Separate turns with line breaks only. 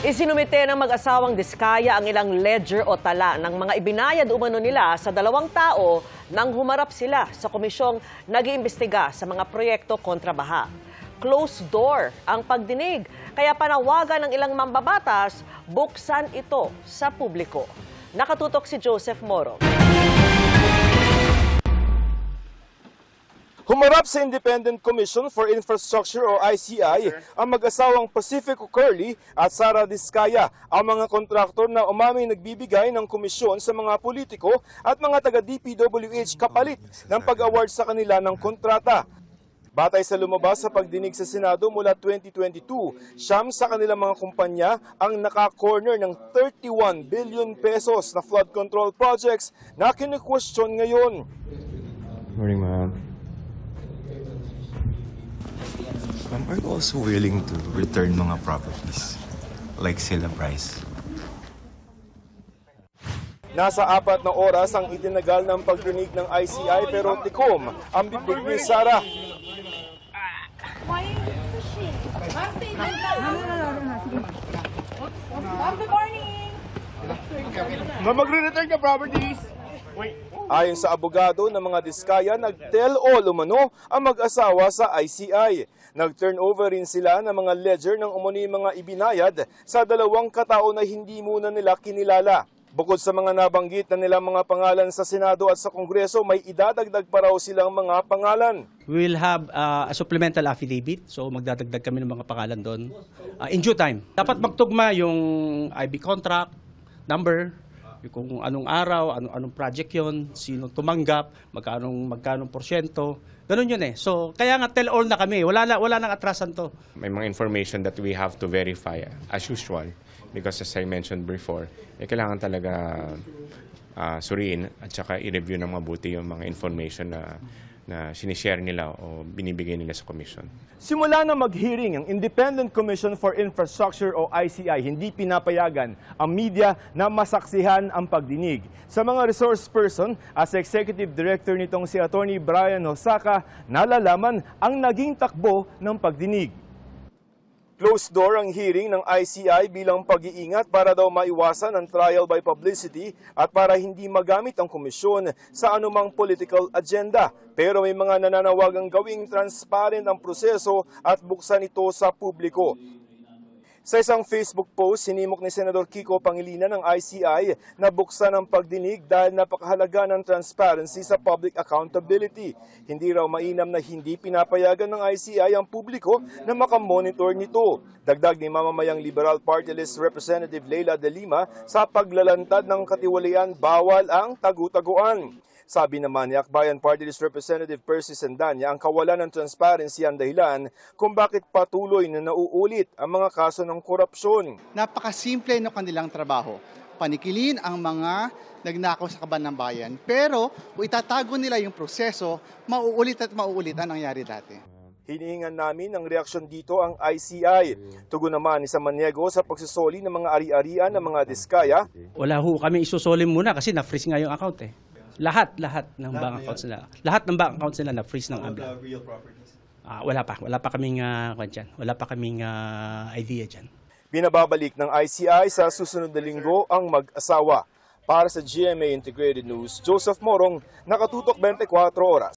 Isinumite ng mag-asawang Diskaya ang ilang ledger o tala ng mga ibinayad umano nila sa 2 tao nang humarap sila sa komisyong nag-iimbestiga sa mga proyekto kontra baha. Closed door ang pagdinig, kaya panawagan ng ilang mambabatas, buksan ito sa publiko. Nakatutok si Joseph Moro.
Humarap sa Independent Commission for Infrastructure o ICI ang mag-asawang Pacifico Curly at Sara Diskaya, ang mga kontraktor na umaming nagbibigay ng komisyon sa mga politiko at mga taga-DPWH kapalit ng pag-award sa kanila ng kontrata. Batay sa lumabas sa pagdinig sa Senado mula 2022, siyam sa kanilang mga kumpanya ang naka-corner ng 31 billion pesos na flood control projects na kini-question ngayon.
Morning, ma'am. Are you also willing to return mga properties like Sila Price?
Nasa 4 na oras ang itinagal ng pagdinig ng ICI pero tikom ang bibig ni Sara.
Why are you pushing? Ma'am, stay dyan lang. Ma'am, good morning.
Magre-return ka properties. Ayon sa abogado ng mga Diskaya, nag-tell-all umano ang mag-asawa sa ICI. Nag-turnover rin sila ng mga ledger ng umano'y mga ibinayad sa 2 katao na hindi muna nila kinilala. Bukod sa mga nabanggit na nilang mga pangalan sa Senado at sa Kongreso, may idadagdag pa raw silang mga pangalan.
We will have a supplemental affidavit, so magdadagdag kami ng mga pangalan doon in due time. Dapat magtugma yung IB contract, number, kung anong araw, anong project yon, sino tumanggap, magkano porsyento. Ganun yun eh. So, kaya nga tell-all na kami. Wala nang atrasan to.
May mga information that we have to verify as usual. Because as I mentioned before, kailangan talaga suriin at saka i-review ng mabuti yung mga information na sinishare nila o binibigay nila sa commission.
Simula na mag-hearing ang Independent Commission for Infrastructure o ICI, hindi pinapayagan ang media na masaksihan ang pagdinig. Sa mga resource person, as Executive Director nitong si Attorney Brian Hosaka, nalalaman ang naging takbo ng pagdinig. Closed door ang hearing ng ICI bilang pag-iingat para daw maiwasan ang trial by publicity at para hindi magamit ang komisyon sa anumang political agenda. Pero may mga nananawagang gawing transparent ang proseso at buksan ito sa publiko. Sa isang Facebook post, sinimok ni Senador Kiko Pangilinan ng ICI na buksan ang pagdinig dahil napakahalaga ng transparency sa public accountability. Hindi raw mainam na hindi pinapayagan ng ICI ang publiko na makamonitor nito. Dagdag ni mamamayang Liberal Party List Representative Leila De Lima, sa paglalantad ng katiwalian, bawal ang tagu-taguan. Sabi naman ni Akbayan Party List Representative Percy Sendanya, ang kawalan ng transparency ang dahilan kung bakit patuloy na nauulit ang mga kaso ng korupsyon.
Napakasimple ng kanilang trabaho. Panikilin ang mga nagnakaw sa kaban ng bayan. Pero kung itatago nila yung proseso, mauulit at mauulit ang nangyari dati.
Hinihingan namin ng reaksyon dito ang ICI. Tugon naman ni Samaniego sa pagsusoli ng mga ari-arian ng mga Diskaya.
Wala ho kami isusolim muna kasi na-freeze nga yung account eh. Lahat ng bank accounts nila. Lahat ng bank accounts nila na-freeze ng AMLA. Wala pa kaming wala pa kaming idea diyan.
Binababalik ng ICI sa susunod na linggo ang mag-asawa. Para sa GMA Integrated News, Joseph Morong, nakatutok 24 oras.